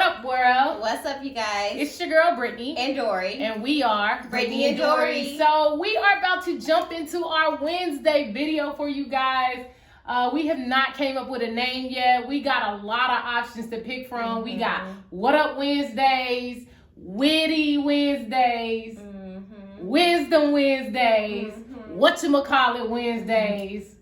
up, world? What's up, you guys? It's your girl, Brittney. And Dorrie. And we are Brittney and Dorrie. So we are about to jump into our Wednesday video for you guys. We have not came up with a name yet. We got a lot of options to pick from. We got What Up Wednesdays, Witty Wednesdays, Wisdom Wednesdays, Whatchamacallit Wednesdays.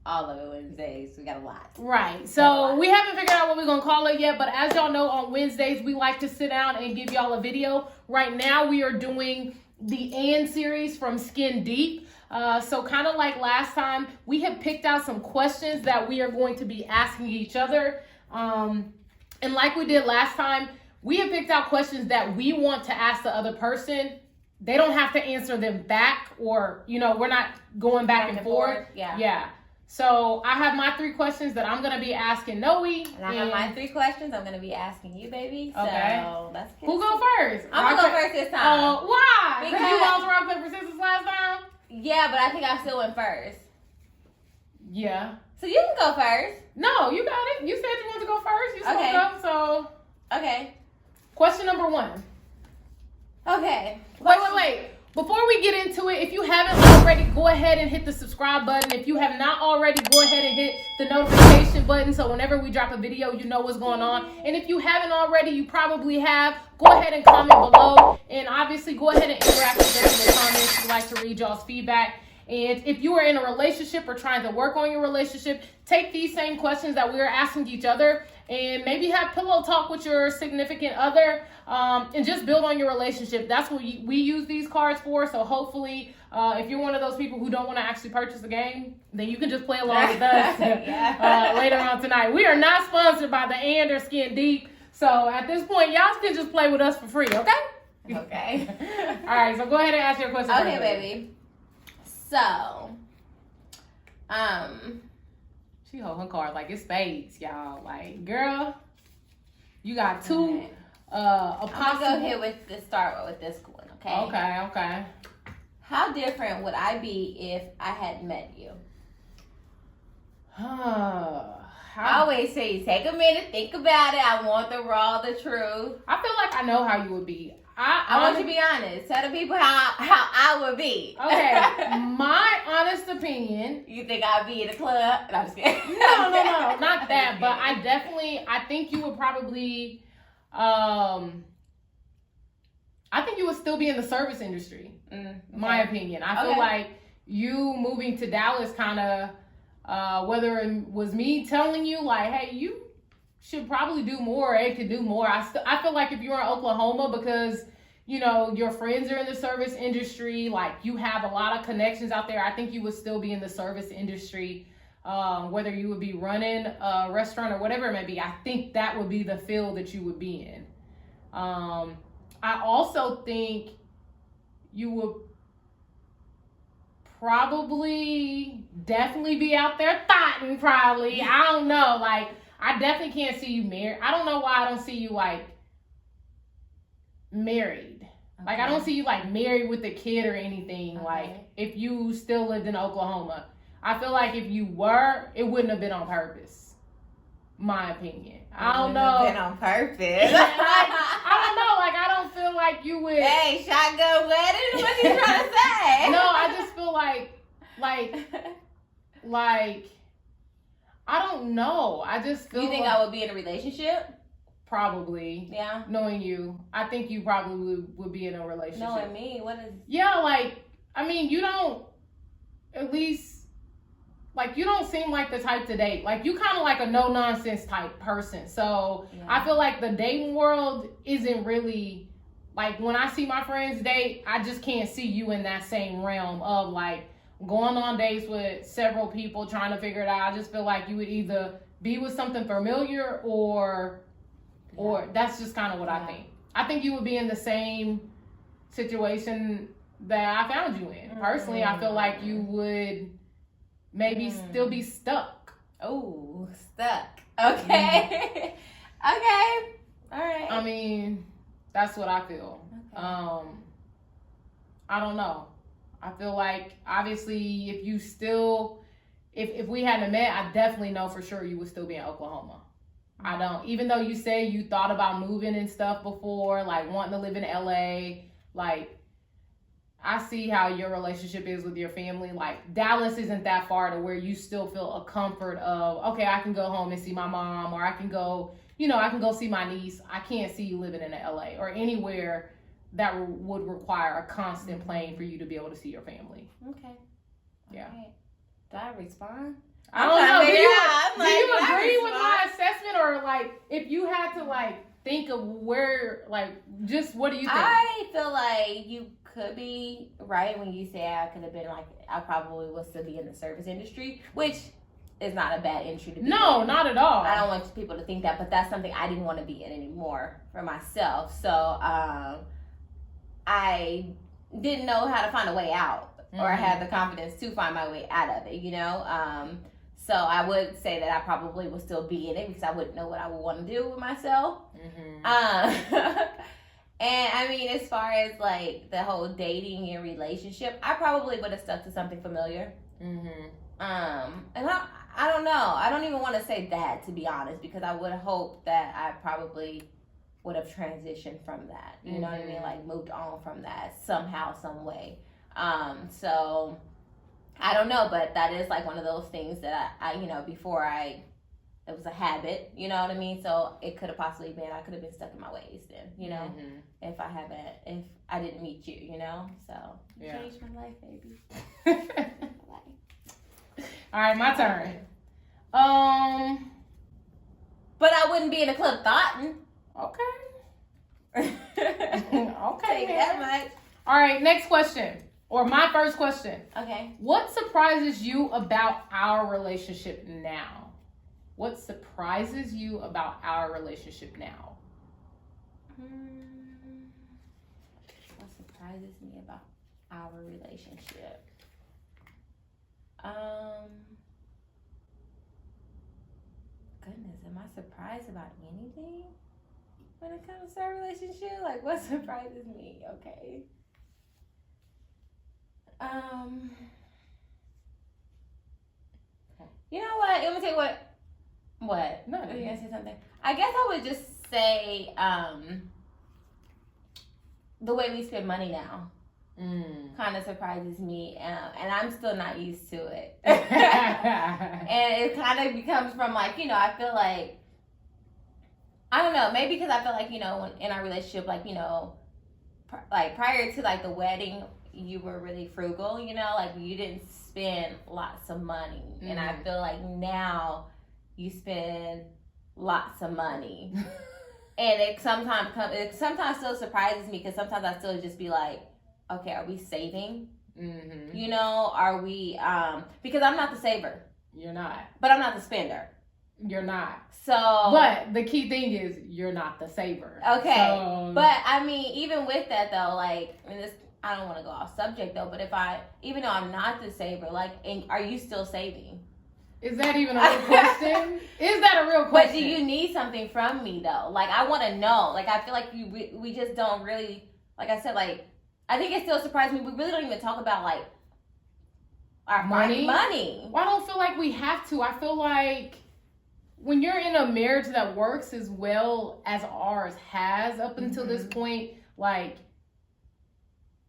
All of it Wednesdays. We got a lot. Right. So we haven't figured out what we're going to call it yet, but as y'all know, on Wednesdays, we like to sit down and give y'all a video. Right now, we are doing the And series from Skin Deep. So kind of like last time, we have picked out some questions that we are going to be asking each other. And like we did last time, we have picked out questions that we want to ask the other person. They don't have to answer them back, or, you know, we're not going back and forth. Yeah. So I have my 3 questions that I'm going to be asking Noe. And I have my 3 questions I'm going to be asking you, baby. Okay. So that's good. Who go first? I'm going to go first this time. Why? Because you lost rock, paper, scissors last time? Yeah, but I think I still went first. Yeah. So you can go first. No, you got it. You said you wanted to go first. You spoke up, so. Okay. Question number 1. Okay. Wait. Before we get into it, if you haven't already, go ahead and hit the subscribe button. If you have not already, go ahead and hit the notification button so whenever we drop a video, you know what's going on. And if you haven't already, you probably have. Go ahead and comment below. And obviously, go ahead and interact with us in the comments. We like to read y'all's feedback. And if you are in a relationship or trying to work on your relationship, take these same questions that we are asking each other and maybe have pillow talk with your significant other, and just build on your relationship. That's what we use these cards for. So hopefully, if you're one of those people who don't want to actually purchase a game, then you can just play along with us later on tonight. We are not sponsored by the And or Skin Deep. So at this point, y'all can just play with us for free, okay? Okay. All right, so go ahead and ask your question. Okay, baby. So, she hold her card like it's spades, y'all. Like, girl, you got 2 I'm gonna go ahead with the start with this one, okay? Okay. How different would I be if I had met you? I I always say, take a minute, think about it. I want the raw, the truth. I feel like I know how you would be. I want you to be honest. Tell the people how I would be. Okay, my honest opinion. You think I'd be in a club? No, I'm just kidding. No, not that. But I think you would probably, I think you would still be in the service industry. My opinion. I feel like you moving to Dallas kind of, whether it was me telling you like, hey, you should probably do more, it could do more. I feel like if you're in Oklahoma, because, you know, your friends are in the service industry, like you have a lot of connections out there, I think you would still be in the service industry, whether you would be running a restaurant or whatever it may be. I think that would be the field that you would be in. I also think you would definitely be out there thotting, probably. I don't know, like, I definitely can't see you married. I don't know why I don't see you, like, married. Okay. Like, I don't see you, like, married with a kid or anything. Okay. Like, if you still lived in Oklahoma. I feel like if you were, it wouldn't have been on purpose. My opinion. I don't know. Been on purpose. I don't know. Like, I don't feel like you would. Hey, shotgun wedding? What you trying to say? No, I just feel like, I don't know. I just feel. You think I would be in a relationship? Probably. Yeah. Knowing you, I think you probably would be in a relationship. Knowing me, what is? Yeah, like, I mean, you don't. At least, like, you don't seem like the type to date. Like, you kind of like a no nonsense type person. So I feel like the dating world isn't really, like, when I see my friends date, I just can't see you in that same realm of like going on dates with several people trying to figure it out. I just feel like you would either be with something familiar or that's just kind of what I think. I think you would be in the same situation that I found you in. Personally, I feel like you would maybe still be stuck. Oh, stuck. Okay. Okay. All right. I mean, that's what I feel. Okay. I don't know. I feel like, obviously, if you still, if we hadn't met, I definitely know for sure you would still be in Oklahoma. I don't. Even though you say you thought about moving and stuff before, like wanting to live in LA, like I see how your relationship is with your family. Like Dallas isn't that far to where you still feel a comfort of, okay, I can go home and see my mom, or I can go, I can go see my niece. I can't see you living in LA or anywhere that would require a constant plane for you to be able to see your family. Okay. Yeah. Right. Do I respond? I don't know. Do you do agree with my assessment, or like if you had to like think of where, like, just what do you think? I feel like you could be right when you say I could have been like, I probably would still be in the service industry, which is not a bad industry to be in. No, not at all. I don't want people to think that, but that's something I didn't want to be in anymore for myself. So I didn't know how to find a way out, or I had the confidence to find my way out of it, So I would say that I probably would still be in it because I wouldn't know what I would want to do with myself. And I mean, as far as like the whole dating and relationship, I probably would have stuck to something familiar. And I don't know. I don't even want to say that, to be honest, because I would hope that I probably would have transitioned from that. You know what I mean? Like moved on from that somehow, some way. So I don't know, but that is like one of those things that I before it was a habit, you know what I mean? So it could have possibly been, I could have been stuck in my ways then, if I didn't meet you, So you changed my life, baby. All right, my turn. But I wouldn't be in a club thoughtin'. Okay. Okay, that much. All right, next question. Or my first question. Okay. What surprises you about our relationship now? What surprises you about our relationship now? What surprises me about our relationship? Goodness, am I surprised about anything when it comes to our relationship? Like, what surprises me? Okay. You know what? Let me tell you what. What? No. Are you gonna say something? I guess I would just say the way we spend money now kind of surprises me, and I'm still not used to it. And it kind of becomes from like, I feel like, I don't know, maybe because I feel like, when in our relationship, like, like prior to like the wedding, you were really frugal, like you didn't spend lots of money. And I feel like now you spend lots of money. And it sometimes still surprises me, because sometimes I still just be like, okay, are we saving? Are we, because I'm not the saver. You're not. But I'm not the spender. You're not. So. But the key thing is you're not the saver. Okay. So, but I mean, even with that though, like, I don't want to go off subject though, but even though I'm not the saver, like, are you still saving? Is that even a real question? Is that a real question? But do you need something from me though? Like, I want to know. Like, I feel like we just don't really, like I said, like, I think it still surprised me. We really don't even talk about like our money. Well, I don't feel like we have to. I feel like when you're in a marriage that works as well as ours has up until this point, like,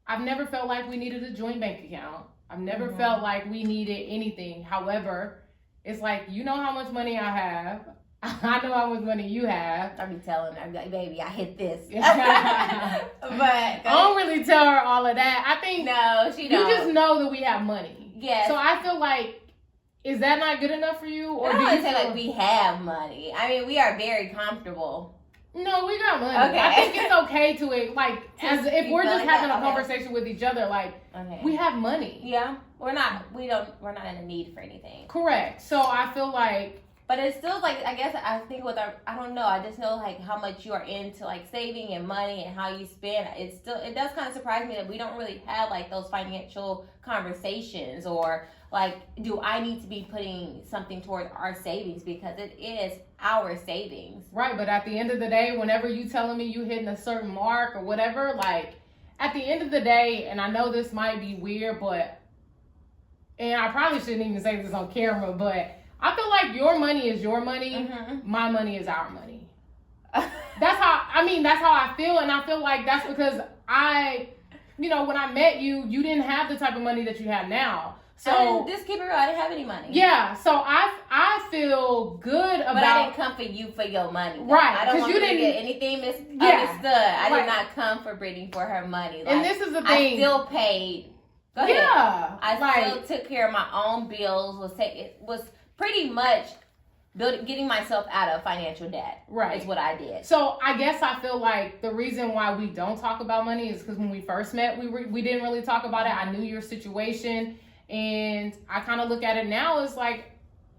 I've never felt like we needed a joint bank account. I've never felt like we needed anything. However, it's like, you know how much money I have. I know how much money you have. I be telling her, I be like, baby, I hit this. But I don't really tell her all of that. I think no, she don't. You just know that we have money. Yes. So I feel like, is that not good enough for you? Or I do don't you say like we have money. I mean, we are very comfortable. No, we got money. Okay. I think it's okay to it, like, as if we're just having a conversation with each other, like, we have money. Yeah, we're not in a need for anything. Correct. So I feel like, but it's still like, I guess I think I don't know. I just know like how much you are into like saving and money and how you spend. It does kind of surprise me that we don't really have like those financial conversations, or like, do I need to be putting something towards our savings, because it is our savings. Right, but at the end of the day, whenever you telling me you hitting a certain mark or whatever, like, at the end of the day, and I know this might be weird, and I probably shouldn't even say this on camera, but I feel like your money is your money. My money is our money. That's how I feel. And I feel like that's because when I met you, you didn't have the type of money that you have now. So just keep it real, I didn't have any money. Yeah, so I feel good about. But I didn't come for you for your money. Though. Right? I don't want you to get anything misunderstood. I did not come for Brittney for her money. Like, and this is the thing. I still paid. Go ahead. Yeah, I still took care of my own bills. Was pretty much getting myself out of financial debt. Right, is what I did. So I guess I feel like the reason why we don't talk about money is because when we first met, we didn't really talk about it. I knew your situation. And I kind of look at it now as like,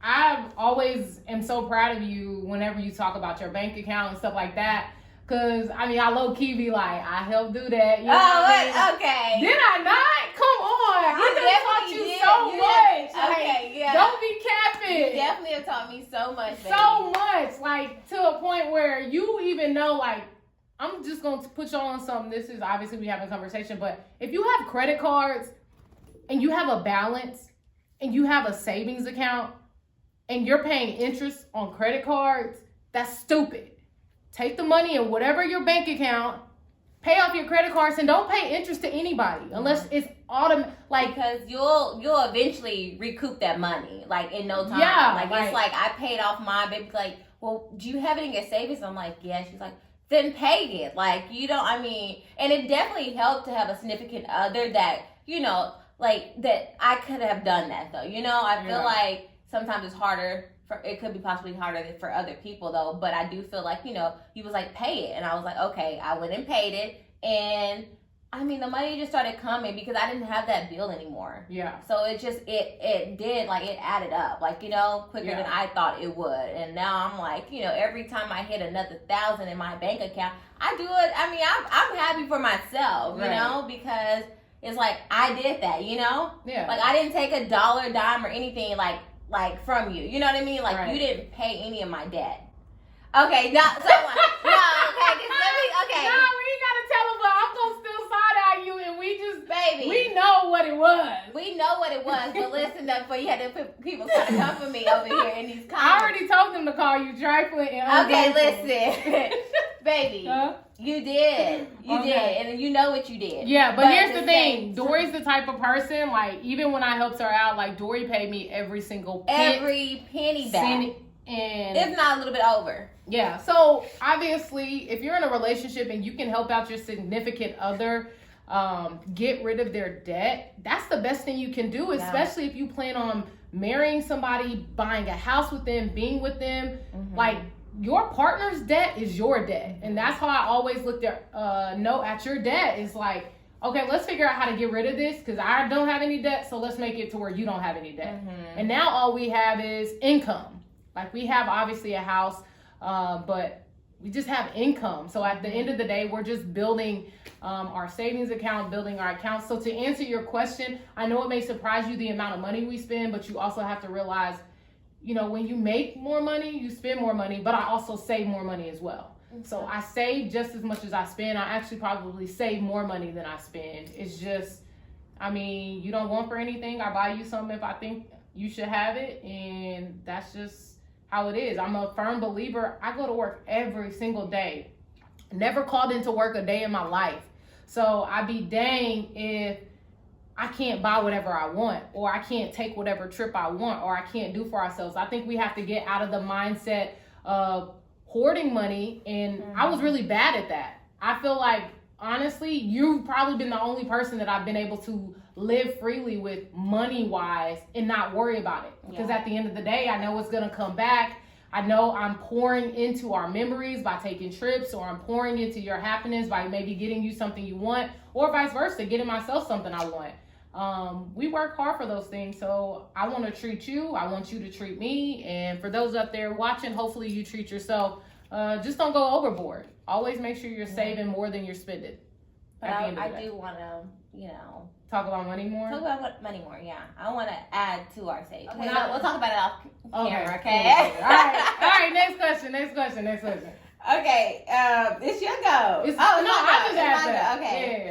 I always am so proud of you whenever you talk about your bank account and stuff like that. Because, I low-key be like, I helped do that. You know what I mean? Okay. Did I not? Come on. I taught you so much. Okay, yeah. Don't be capping. You definitely have taught me so much, baby. So much. Like, to a point where you even know, like, I'm just going to put you on something. This is, obviously, we having a conversation. But if you have credit cards, and you have a balance, and you have a savings account, and you're paying interest on credit cards, that's stupid. Take the money in whatever your bank account, pay off your credit cards, and don't pay interest to anybody unless it's automatic. Like, because you'll eventually recoup that money, like in no time. Yeah, it's like I paid off mine. Baby's like, well, do you have it in your savings? I'm like, yeah. She's like, then pay it. Like, you don't. And it definitely helped to have a significant other that like that I could have done that though. I feel like sometimes it's harder it could be possibly harder for other people though, but I do feel like, he was like, pay it. And I was like, okay, I went and paid it. And the money just started coming because I didn't have that bill anymore. Yeah. So it just, it did, like it added up, like, quicker than I thought it would. And now I'm like, every time I hit another 1,000 in my bank account, I do it. I'm happy for myself, because it's like, I did that, Yeah. Like, I didn't take a dollar, dime, or anything, like from you. You know what I mean? Like, you didn't pay any of my debt. Okay, no, so, no, okay, okay. No, we ain't gotta tell them, but I'm gonna still side-eye you, and we just, baby. We know what it was. We know what it was, but listen up, before you had to people try to come for me over here in these comments. I already told them to call you trifling and okay, listen. Baby. You did. You did. And you know what you did. Yeah, but here's the thing. Dorrie's the type of person, like, even when I helped her out, like, Dorrie paid me every single penny back. And if not a little bit over. Yeah. So, obviously, if you're in a relationship and you can help out your significant other get rid of their debt, that's the best thing you can do, especially if you plan on marrying somebody, buying a house with them, being with them. Like, your partner's debt is your debt. And that's how I always looked at your debt. Is like, okay, let's figure out how to get rid of this because I don't have any debt, so let's make it to where you don't have any debt. And now all we have is income. Like, we have obviously a house, but we just have income. So at the end of the day, we're just building our savings account, building our accounts. So to answer your question, I know it may surprise you the amount of money we spend, but you also have to realize, when you make more money, you spend more money, but I also save more money as well. So I save just as much as I spend. I actually probably save more money than I spend. It's just, you don't want for anything. I buy you something if I think you should have it. And that's just how it is. I'm a firm believer. I go to work every single day. Never called into work a day in my life. So I'd be dang if I can't buy whatever I want, or I can't take whatever trip I want, or I can't do for ourselves. I think we have to get out of the mindset of hoarding money, and I was really bad at that. I feel like, honestly, you've probably been the only person that I've been able to live freely with money-wise and not worry about it. Because at the end of the day, I know it's going to come back. I know I'm pouring into our memories by taking trips, or I'm pouring into your happiness by maybe getting you something you want, or vice versa, getting myself something I want. We work hard for those things, so I want to treat you. I want you to treat me. And for those up there watching, hopefully you treat yourself. Just don't go overboard. Always make sure you're saving more than you're spending. But I do want to, talk about money more? Talk about money more, yeah. I want to add to our savings. Okay, we'll talk about it off camera, okay? Cool. All right, next question. Okay, it's your go. I just asked that. Okay.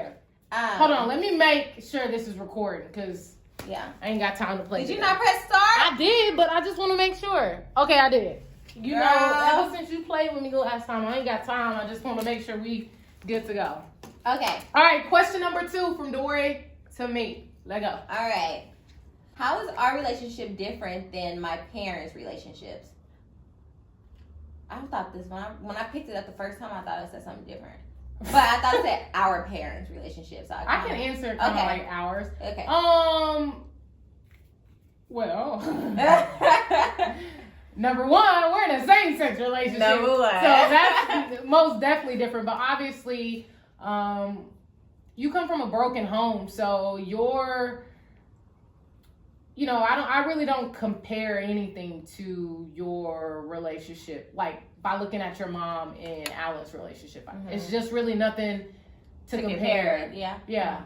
Yeah. Hold on, let me make sure this is recording, because Yeah. I ain't got time to play. Did you today. not press start? I did, but I just want to make sure. Okay, I did. You Girl. know, ever since you played with me last time, I ain't got time. I just want to make sure we good to go. Okay. All right, question number 2 from Dorrie to me. Let go. All right. How is our relationship different than my parents' relationships? I thought this when I picked it up the first time, I thought it said something different. But I thought it said our parents' relationships. So I can answer kind of like ours. Okay. Well, number 1, we're in a same-sex relationship. Number 1. So that's most definitely different. But obviously, you come from a broken home, so I really don't compare anything to your relationship, like by looking at your mom and Alan's relationship. Mm-hmm. It's just really nothing to compare. Yeah.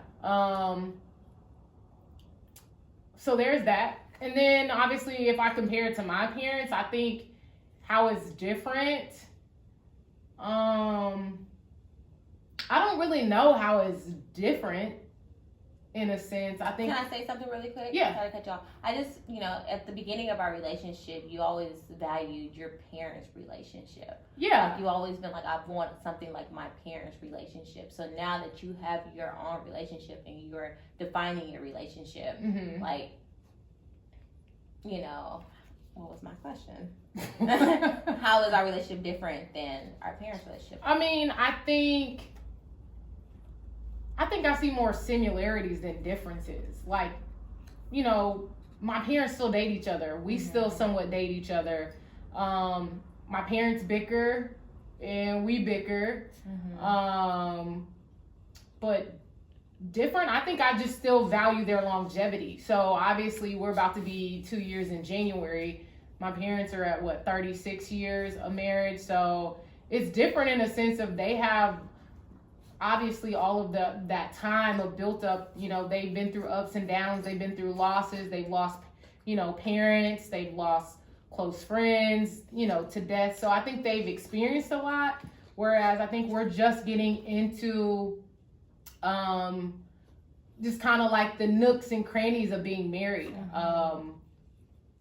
So there's that. And then obviously if I compare it to my parents, I think how it's different. I don't really know how it's different. In a sense, I think. Can I say something really quick? Yeah. Sorry to cut you off. I just, at the beginning of our relationship, you always valued your parents' relationship. Yeah. Like, you always been like, I want something like my parents' relationship. So now that you have your own relationship and you're defining your relationship, mm-hmm. like, what was my question? How is our relationship different than our parents' relationship? I mean, I think I see more similarities than differences. Like, my parents still date each other. We mm-hmm. still somewhat date each other. My parents bicker and we bicker. Mm-hmm. But different, I think I just still value their longevity. So obviously we're about to be 2 years in January. My parents are at 36 years of marriage. So it's different in a sense of they have obviously all of that time of built up, they've been through ups and downs, they've been through losses, they've lost, parents, they've lost close friends, to death. So I think they've experienced a lot, whereas I think we're just getting into just kind of like the nooks and crannies of being married. Mm-hmm.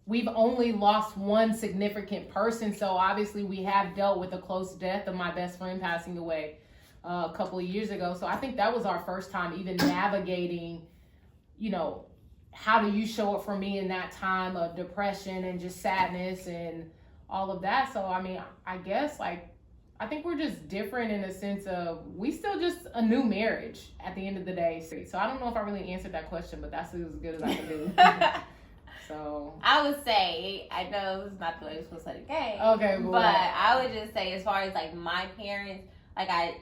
We've only lost one significant person, so obviously we have dealt with a close death of my best friend passing away a couple of years ago. So I think that was our first time even navigating, how do you show up for me in that time of depression and just sadness and all of that. So, I mean, I guess I think we're just different in the sense of we still just a new marriage at the end of the day. So I don't know if I really answered that question, but that's as good as I can do. So I would say, I know it's not the way we're supposed to play the game. Okay, but I would just say, as far as like my parents, like I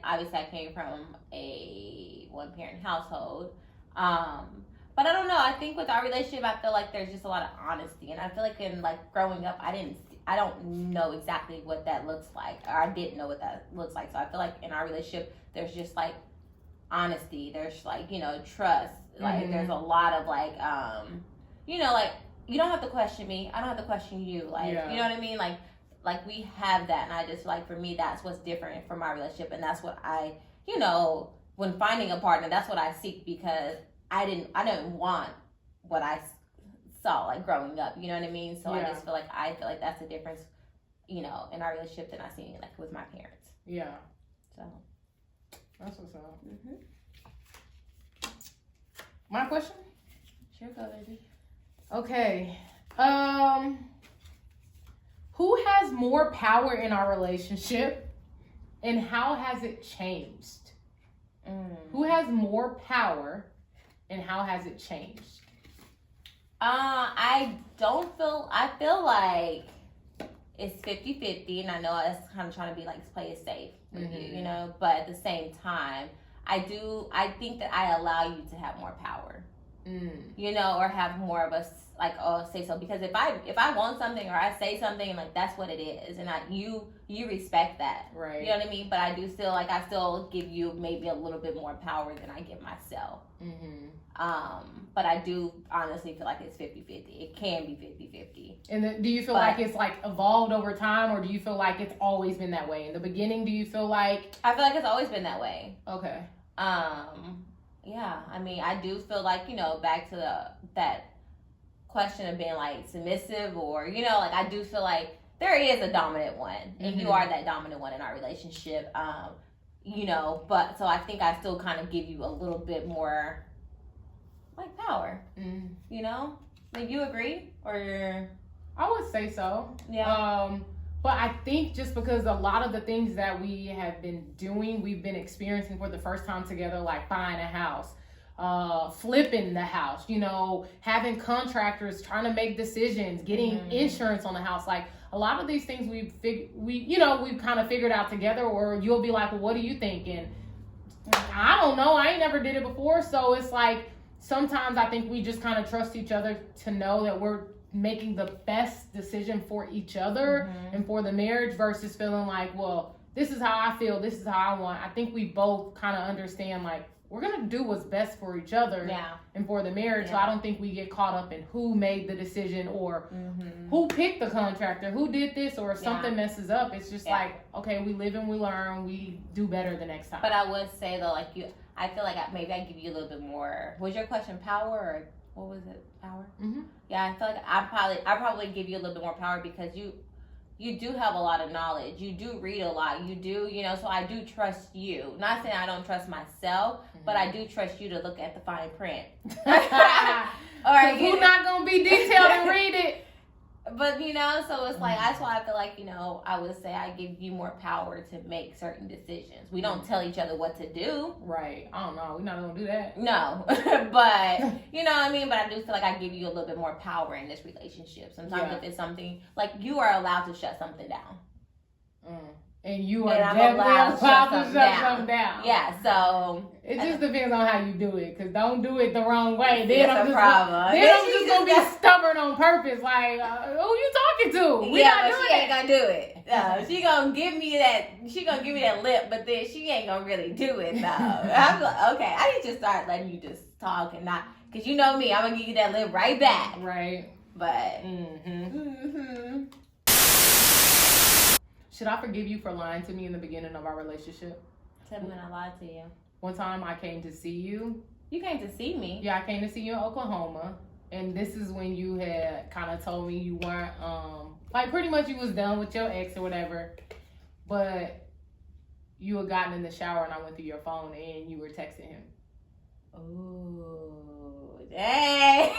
came from a one-parent household. But I don't know. I think with our relationship, I feel like there's just a lot of honesty, and I feel like in like growing up, I don't know exactly what that looks like, or I didn't know what that looks like. So I feel like in our relationship, there's just like honesty. There's like trust. Like Mm-hmm. there's a lot of like like you don't have to question me. I don't have to question you. Like Yeah. you know what I mean? Like we have that, and I just like for me that's what's different from my relationship, and that's what I when finding a partner, that's what I seek, because I didn't want what I saw like growing up, you know what I mean? So Yeah. I feel like that's a difference, in our relationship than I seen like with my parents. Yeah. So That's what's up. Mm-hmm. My question? Sure, go baby. Okay. Who has more power in our relationship, and how has it changed? Who has more power, and how has it changed? I feel like it's 50-50, and I know it's kind of trying to be like play it safe with Mm-hmm. you, but at the same time, I think that I allow you to have more power, or have more of a say so, because if I want something or I say something, like that's what it is, and you respect that, Right. You know what I mean? But I do still I still give you maybe a little bit more power than I give myself. But I do honestly feel like it's 50-50. It can be 50-50. And do you feel like it's like evolved over time, or do you feel like it's always been that way? In the beginning, do you feel like... I feel like it's always been that way. Okay. Yeah, I mean, I do feel like, back to that question of being like submissive, or like, I do feel like there is a dominant one, and you are that dominant one in our relationship. But so I think I still kind of give you a little bit more like power. Like, you agree, or? I would say so. Yeah. But I think just because a lot of the things that we have been doing, we've been experiencing for the first time together, like buying a house, flipping the house, having contractors trying to make decisions, getting insurance on the house. Like, a lot of these things we've kind of figured out together, or you'll be like, well, what do you think? And I don't know. I ain't never did it before. So it's like, sometimes I think we just kind of trust each other to know that we're making the best decision for each other and for the marriage, versus feeling like, well, this is how I feel, this is how I want. I think we both kind of understand, like, we're going to do what's best for each other and for the marriage. So I don't think we get caught up in who made the decision, or who picked the contractor, who did this, or if something messes up. It's just like, okay, we live and we learn, we do better the next time. But I would say, though, like, I feel like maybe I give you a little bit more. Was your question power, or what was it? Power? Yeah, I feel like I probably give you a little bit more power, because you do have a lot of knowledge. You do read a lot. You do, so I do trust you. Not saying I don't trust myself, but I do trust you to look at the fine print. Or you're not gonna be detailed and read it. But so it's like, that's why I feel like, I would say I give you more power to make certain decisions. We don't tell each other what to do. Right. I don't know. We're not gonna do that. No. But you know what I mean? But I do feel like I give you a little bit more power in this relationship. Sometimes if it's something, like, you are allowed to shut something down. And you are definitely allowed to shut something down. Yeah, so it just depends on how you do it, because don't do it the wrong way. Then I'm just gonna be stubborn on purpose. Like, who you talking to? She ain't gonna do it. She gonna give me that. She gonna give me that lip, but then she ain't gonna really do it though. I'm like, okay, I need to start letting you just talk and not, because you know me, I'm gonna give you that lip right back. Right. But should I forgive you for lying to me in the beginning of our relationship? tell me when I lied to you. One time I came to see you. You came to see me? Yeah, I came to see you in Oklahoma. And this is when you had kind of told me you weren't, like, pretty much you was done with your ex or whatever. But you had gotten in the shower and I went through your phone and you were texting him. Oh, dang.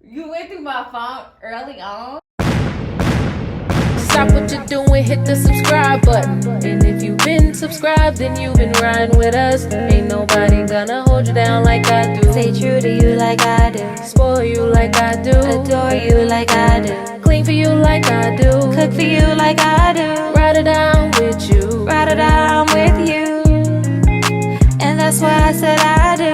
You went through my phone early on? Stop what you're doing, hit the subscribe button. And if you've been subscribed, then you've been riding with us. Ain't nobody gonna hold you down like I do. Stay true to you like I do. Spoil you like I do. Adore you like I do. Clean for you like I do. Cook for you like I do. Ride it down with you. Ride it down with you. And that's why I said I do.